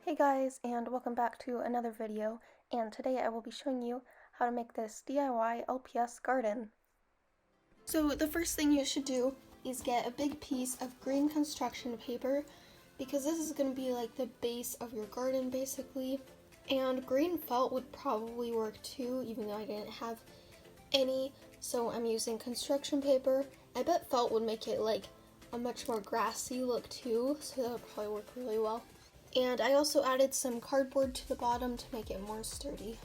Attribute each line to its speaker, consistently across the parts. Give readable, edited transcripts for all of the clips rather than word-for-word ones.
Speaker 1: Hey guys, and welcome back to another video, and today I will be showing you how to make this DIY LPS garden. So the first thing you should do is get a big piece of green construction paper, because this is going to be like the base of your garden basically, and green felt would probably work too, even though I didn't have any, so I'm using construction paper. I bet felt would make it like a much more grassy look too, so that would probably work really well. And I also added some cardboard to the bottom to make it more sturdy.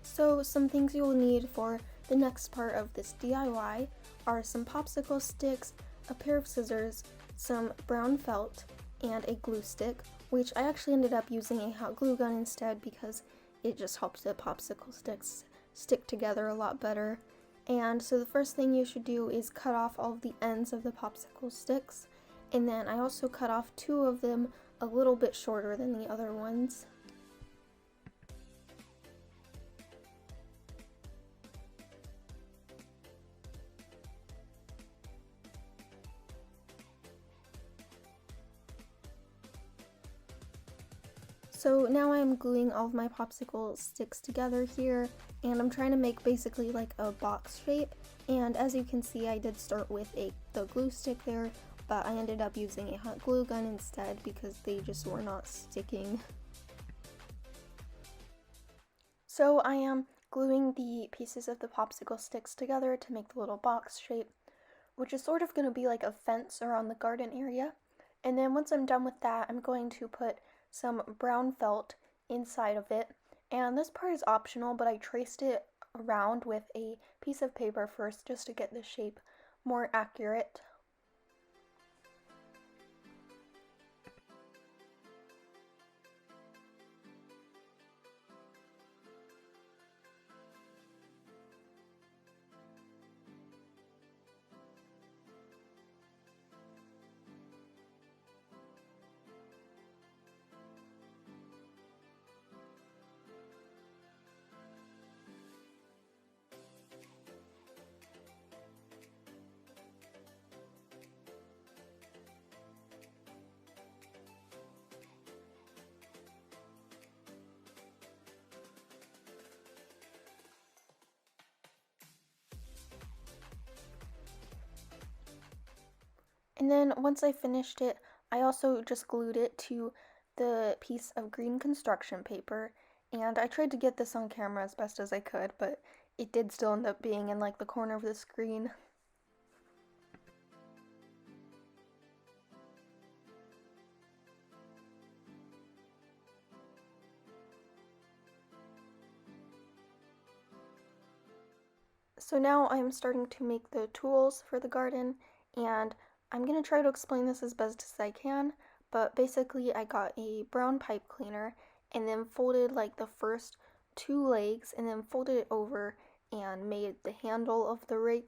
Speaker 1: So some things you will need for the next part of this DIY are some popsicle sticks, a pair of scissors, some brown felt, and a glue stick, which I actually ended up using a hot glue gun instead because it just helps the popsicle sticks stick together a lot better. And so the first thing you should do is cut off all of the ends of the popsicle sticks. And then I also cut off two of them a little bit shorter than the other ones. So now I'm gluing all of my popsicle sticks together here, and I'm trying to make basically like a box shape. And as you can see, I did start with the glue stick there, but I ended up using a hot glue gun instead because they just were not sticking. So I am gluing the pieces of the popsicle sticks together to make the little box shape, which is sort of going to be like a fence around the garden area. And then once I'm done with that, I'm going to put some brown felt inside of it. And this part is optional, but I traced it around with a piece of paper first just to get the shape more accurate. And then once I finished it, I also just glued it to the piece of green construction paper, and I tried to get this on camera as best as I could, but it did still end up being in like the corner of the screen. So now I'm starting to make the tools for the garden, and I'm going to try to explain this as best as I can, but basically I got a brown pipe cleaner and then folded like the first two legs and then folded it over and made the handle of the rake.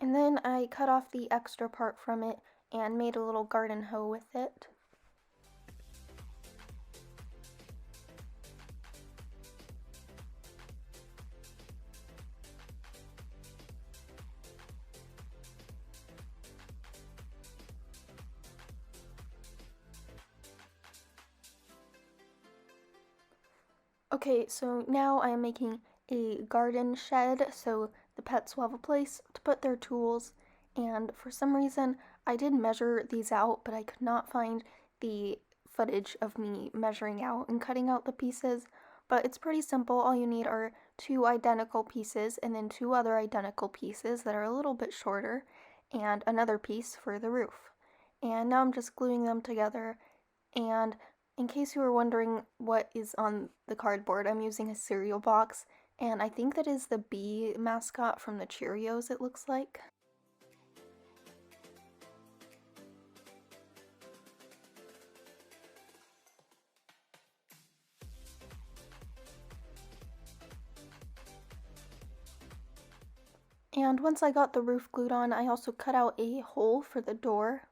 Speaker 1: And then I cut off the extra part from it and made a little garden hoe with it. Okay, so now I'm making a garden shed so the pets will have a place to put their tools, and for some reason I did measure these out, but I could not find the footage of me measuring out and cutting out the pieces. But it's pretty simple. All you need are two identical pieces and then two other identical pieces that are a little bit shorter and another piece for the roof. And now I'm just gluing them together, and in case you were wondering what is on the cardboard, I'm using a cereal box, and I think that is the bee mascot from the Cheerios, it looks like. And once I got the roof glued on, I also cut out a hole for the door.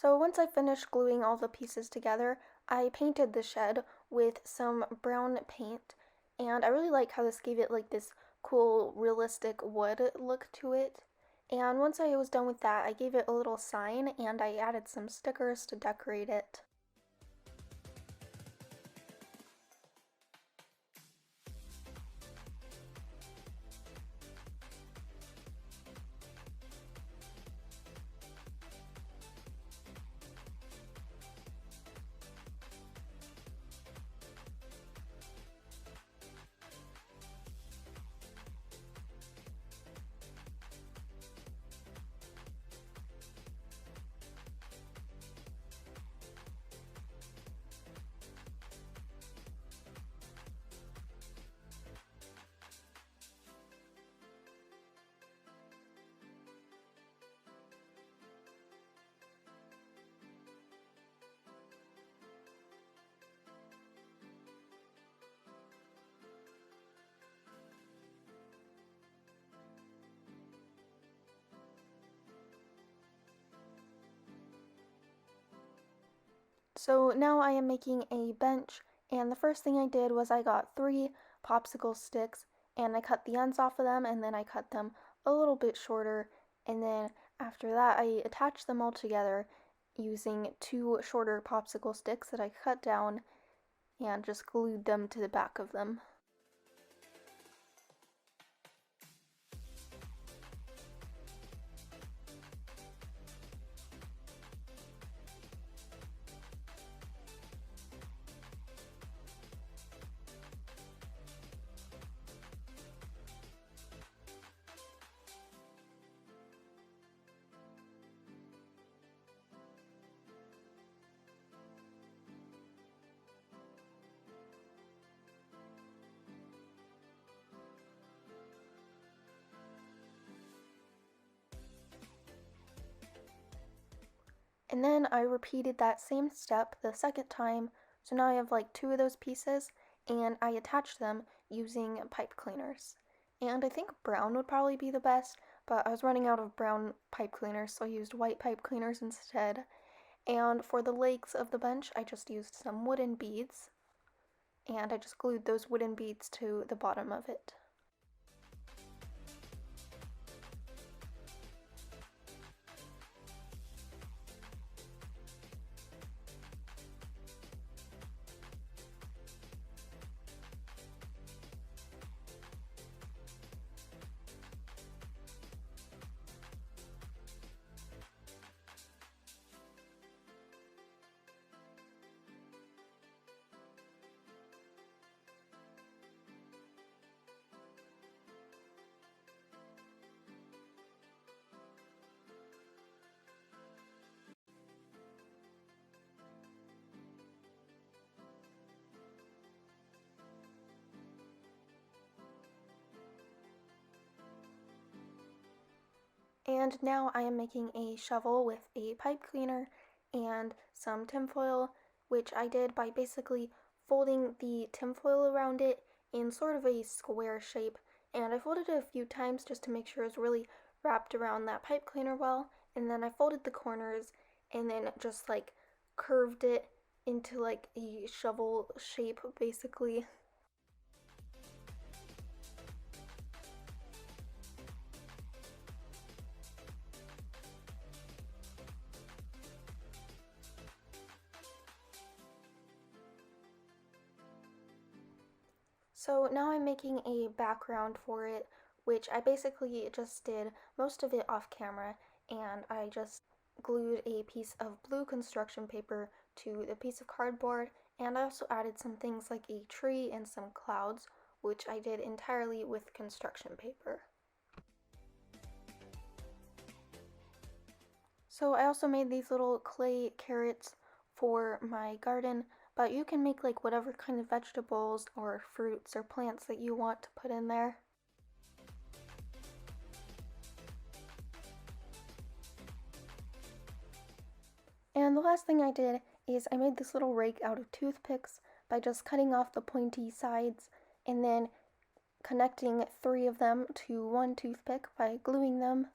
Speaker 1: So once I finished gluing all the pieces together, I painted the shed with some brown paint, and I really like how this gave it like this cool realistic wood look to it. And once I was done with that, I gave it a little sign and I added some stickers to decorate it. So now I am making a bench, and the first thing I did was I got 3 popsicle sticks and I cut the ends off of them, and then I cut them a little bit shorter, and then after that I attached them all together using 2 shorter popsicle sticks that I cut down and just glued them to the back of them. And then I repeated that same step the second time, so now I have like 2 of those pieces, and I attached them using pipe cleaners. And I think brown would probably be the best, but I was running out of brown pipe cleaners, so I used white pipe cleaners instead. And for the legs of the bench, I just used some wooden beads, and I just glued those wooden beads to the bottom of it. And now I am making a shovel with a pipe cleaner and some tinfoil, which I did by basically folding the tinfoil around it in sort of a square shape. And I folded it a few times just to make sure it was really wrapped around that pipe cleaner well. And then I folded the corners and then just like curved it into like a shovel shape basically. So now I'm making a background for it, which I basically just did most of it off camera, and I just glued a piece of blue construction paper to the piece of cardboard, and I also added some things like a tree and some clouds, which I did entirely with construction paper. So I also made these little clay carrots for my garden, but you can make like whatever kind of vegetables or fruits or plants that you want to put in there. And the last thing I did is I made this little rake out of toothpicks by just cutting off the pointy sides and then connecting 3 of them to 1 toothpick by gluing them.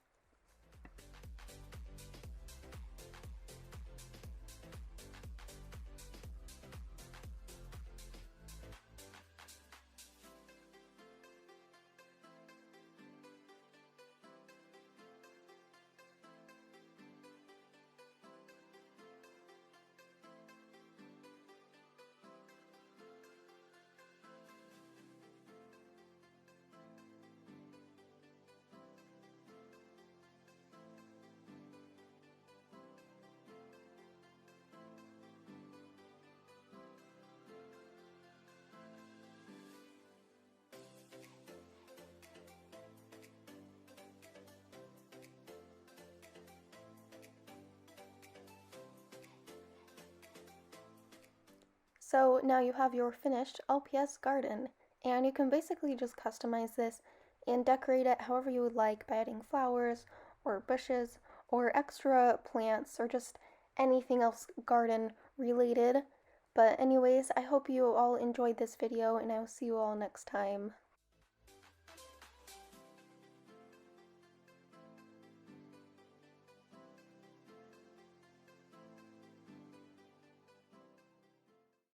Speaker 1: So now you have your finished LPS garden, and you can basically just customize this and decorate it however you would like by adding flowers or bushes or extra plants or just anything else garden related. But anyways, I hope you all enjoyed this video and I will see you all next time.